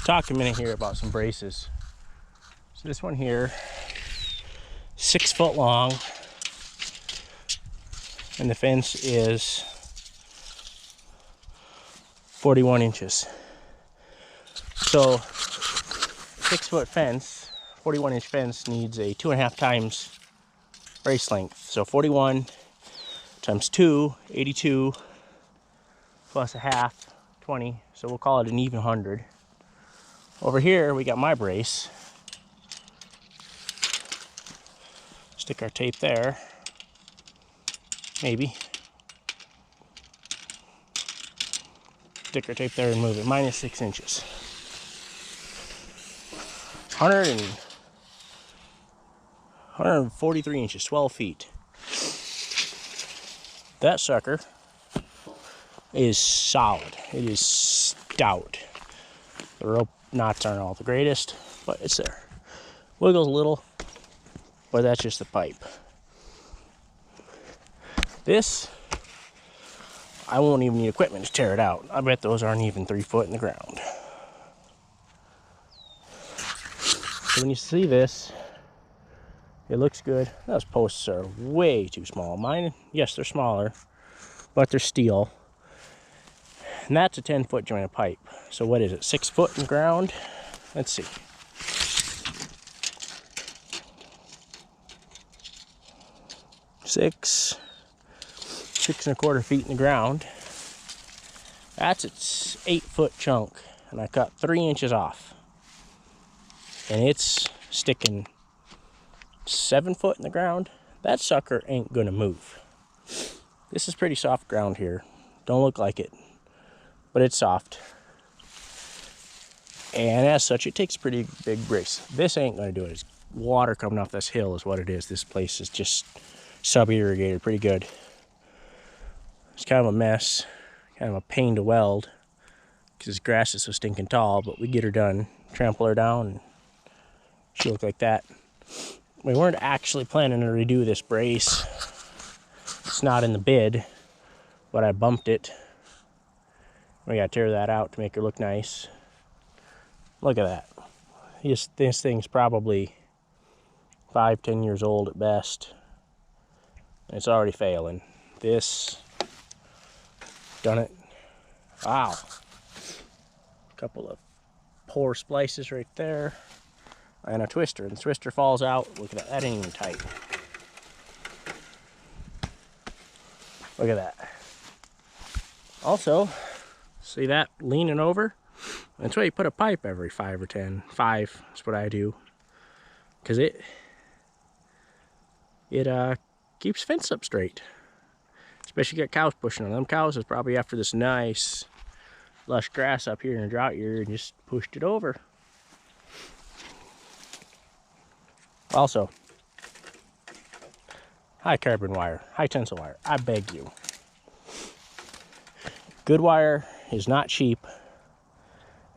talk a minute here about some braces. So this one here, 6 foot long, and the fence is 41 inches. So 6 foot fence, 41 inch fence needs a 2.5 times brace length. So 41 times 2, 82, plus a half, 20. So we'll call it an even 100. Over here we got my brace. Stick our tape there, maybe. Stick our tape there and move it. Mine is 6 inches. 143 inches, 12 feet. That sucker is solid. It is stout. The rope knots aren't all the greatest, but it's there. Wiggles a little, but that's just the pipe. This, I won't even need equipment to tear it out. I bet those aren't even 3 foot in the ground. So when you see this, it looks good. Those posts are way too small. Mine, yes, they're smaller, but they're steel. And that's a 10-foot joint of pipe. So what is it, 6 foot in the ground? Let's see. Six and a quarter feet in the ground. That's its 8-foot chunk, and I cut 3 inches off. And it's sticking 7 foot in the ground. That sucker ain't gonna move. This is pretty soft ground here. Don't look like it, but it's soft. And as such, it takes a pretty big brace. This ain't gonna do it. It's water coming off this hill is what it is. This place is just sub-irrigated pretty good. It's kind of a mess, kind of a pain to weld because this grass is so stinking tall, but we get her done, trample her down, and she'll look like that. We weren't actually planning to redo this brace. It's not in the bid, but I bumped it. We gotta tear that out to make her look nice. Look at that. This thing's probably 5-10 years old at best. It's already failing. This, done it. Wow. A couple of poor splices right there. And a twister. And the twister falls out. Look at that. That ain't even tight. Look at that. Also, see that leaning over? That's why you put a pipe every 5 or 10. 5 is what I do. Because it keeps fence up straight. Especially got cows pushing on them. Cows is probably after this nice lush grass up here in a drought year and just pushed it over. Also, high carbon wire, high tensile wire, I beg you. Good wire is not cheap,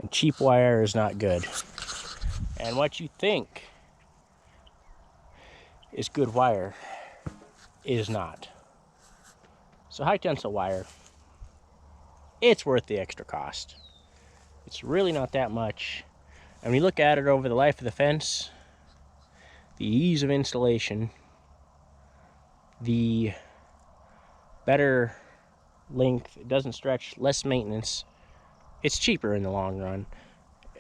and cheap wire is not good. And what you think is good wire is not. So high tensile wire, it's worth the extra cost. It's really not that much. And when you look at it over the life of the fence, the ease of installation, the better length, it doesn't stretch, less maintenance, it's cheaper in the long run.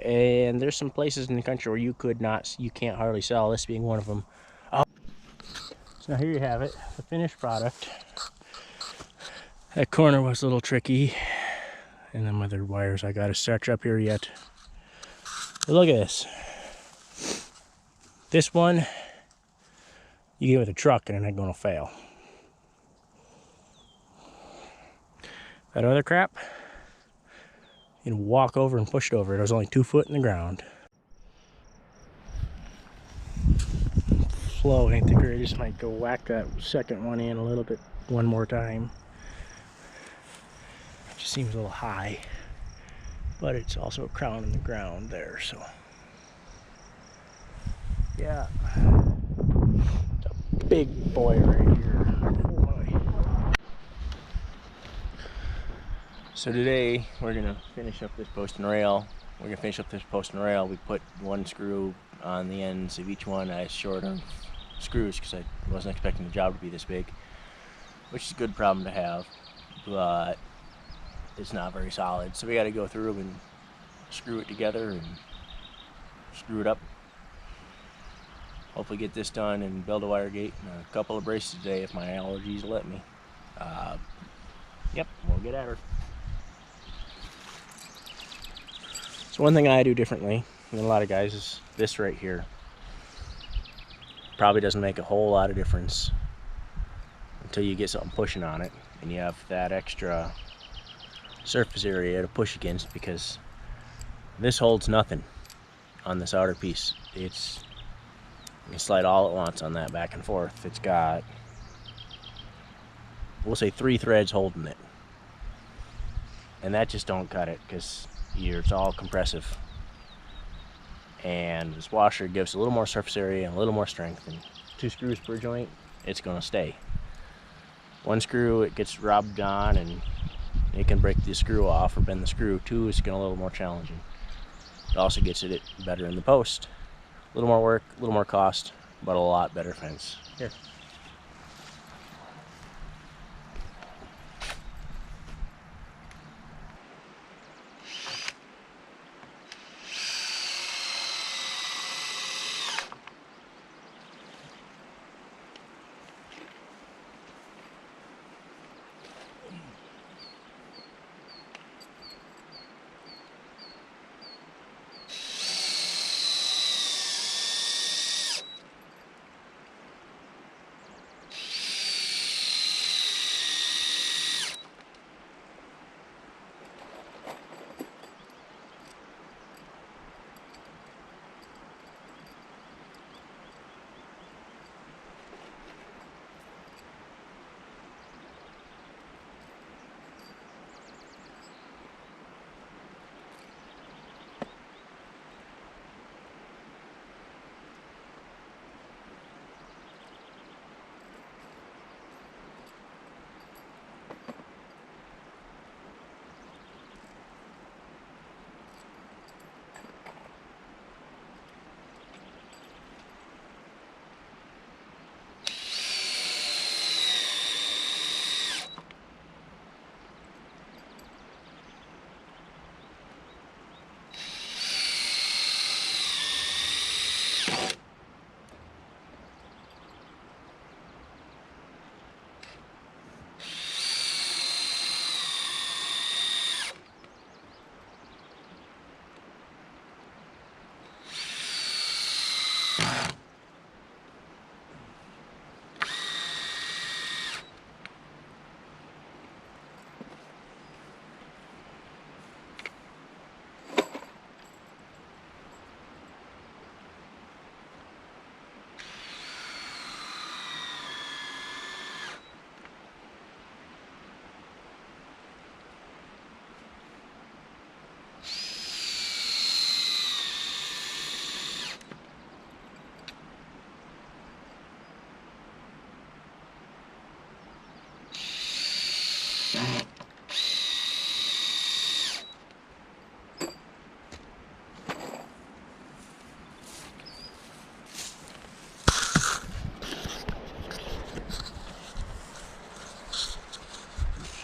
And there's some places in the country where you can't hardly sell, this being one of them. So now here you have it, the finished product. That corner was a little tricky, and them other wires I gotta stretch up here yet. But look at this. This one, you get with a truck and it ain't gonna fail. That other crap, you can walk over and push it over. It was only 2 foot in the ground. Flow ain't the greatest. Might go whack that second one in a little bit one more time. Just seems a little high, but it's also a crown in the ground there, so yeah, it's a big boy right here. Oh boy. So today we're gonna finish up this post and rail. We put one screw on the ends of each one. I short of screws because I wasn't expecting the job to be this big, which is a good problem to have, but it's not very solid. So we got to go through and screw it together and screw it up. Hopefully get this done and build a wire gate and a couple of braces today if my allergies let me. Yep, we'll get at her. So one thing I do differently than a lot of guys is this right here. Probably doesn't make a whole lot of difference until you get something pushing on it and you have that extra surface area to push against, because this holds nothing on this outer piece. You can slide all at once on that back and forth. It's got, we'll say, 3 threads holding it, and that just don't cut it because it's all compressive. And this washer gives a little more surface area and a little more strength, and 2 screws per joint, it's going to stay. 1 screw, it gets rubbed on and it can break the screw off or bend the screw. 2 is going to be a little more challenging. It also gets it better in the post. A little more work, a little more cost, but a lot better fence. Here.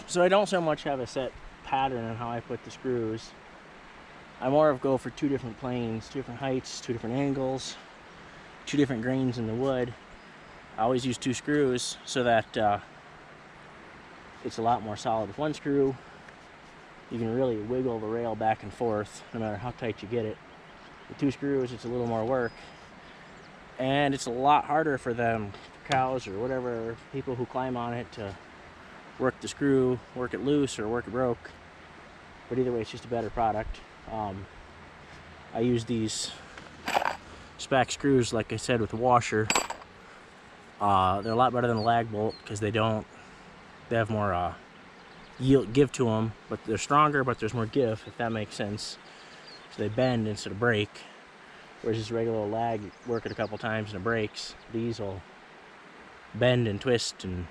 So I don't so much have a set pattern on how I put the screws. I more of go for 2 different planes, 2 different heights, 2 different angles, 2 different grains in the wood. I always use 2 screws so that it's a lot more solid. With 1 screw, you can really wiggle the rail back and forth no matter how tight you get it. With 2 screws, it's a little more work, and it's a lot harder for them, cows or whatever, people who climb on it, to work the screw, work it loose or work it broke. But either way, it's just a better product. I use these SPAC screws, like I said, with the washer. They're a lot better than a lag bolt because they have more yield, give to them, but they're stronger, but there's more give, if that makes sense. So they bend instead of break, whereas this regular lag, you work it a couple times and it breaks. These will bend and twist and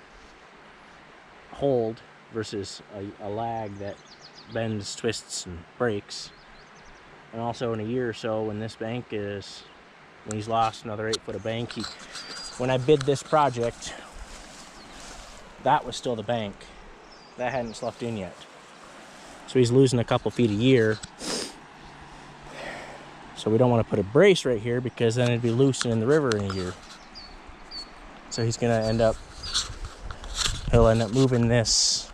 hold, versus a lag that bends, twists, and breaks. And also in a year or so, when this bank is, when he's lost another 8 foot of bank, when I bid this project, that was still the bank. That hadn't sloughed in yet. So he's losing a couple feet a year. So we don't want to put a brace right here because then it'd be loose and in the river in a year. So he's gonna he'll end up moving this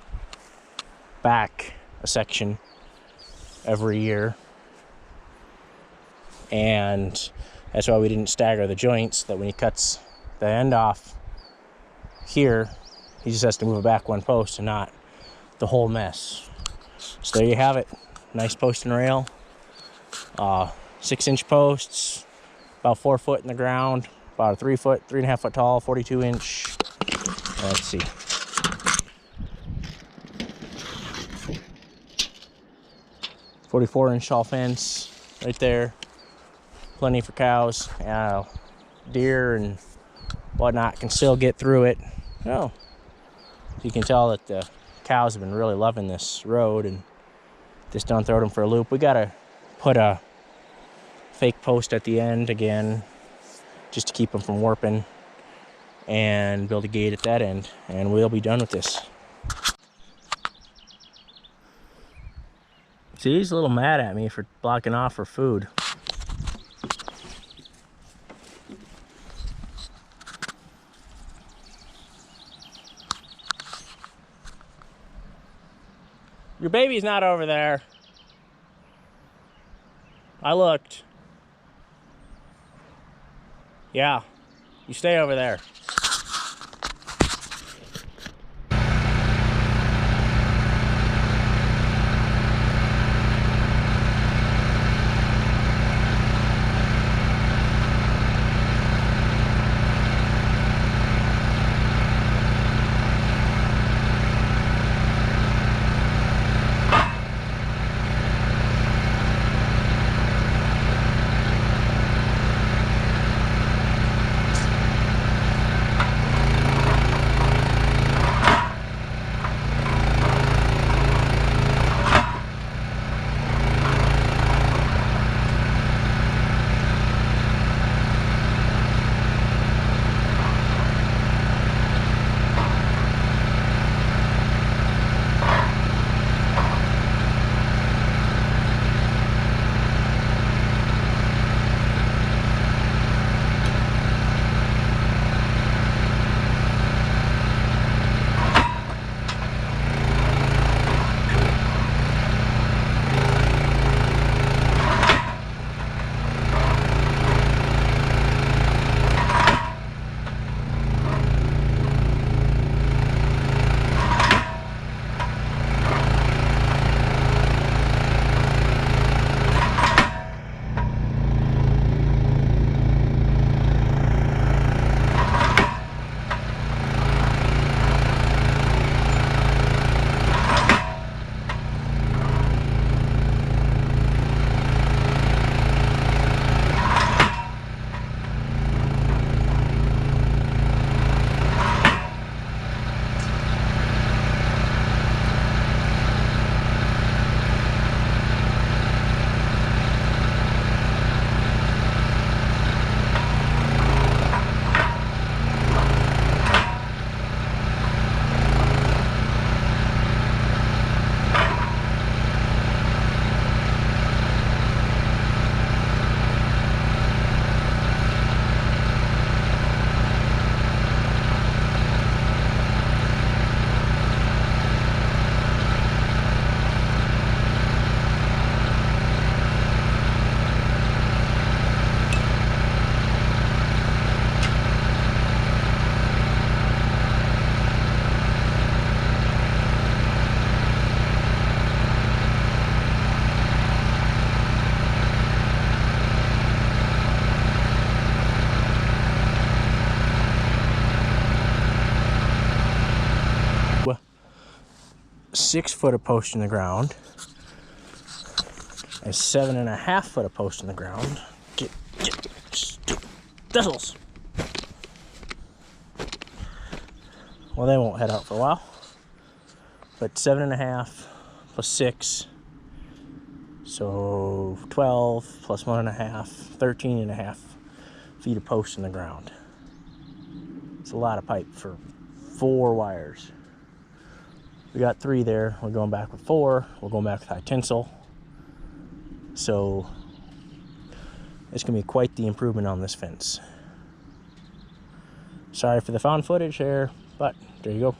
back a section every year. And that's why we didn't stagger the joints, that when he cuts the end off here, he just has to move it back one post and not the whole mess. So there you have it. Nice post and rail. 6-inch posts, about 4 foot in the ground, about a 3.5 foot tall, 42 inch. Let's see. "44-inch tall fence right there. Plenty for cows, deer and whatnot can still get through it. Oh, you can tell that the cows have been really loving this road and just don't throw them for a loop. We gotta put a fake post at the end again, just to keep them from warping, and build a gate at that end, and we'll be done with this. See, he's a little mad at me for blocking off for food. Your baby's not over there. I looked. Yeah, you stay over there. Well, 6 foot of post in the ground, and 7.5 foot of post in the ground. Get thistles. Well, they won't head out for a while, but 7.5 plus 6. So 12 plus 1.5, 13.5 feet of post in the ground. It's a lot of pipe for 4 wires. We got 3 there. We're going back with 4. We're going back with high tensile. So it's going to be quite the improvement on this fence. Sorry for the found footage here, but there you go.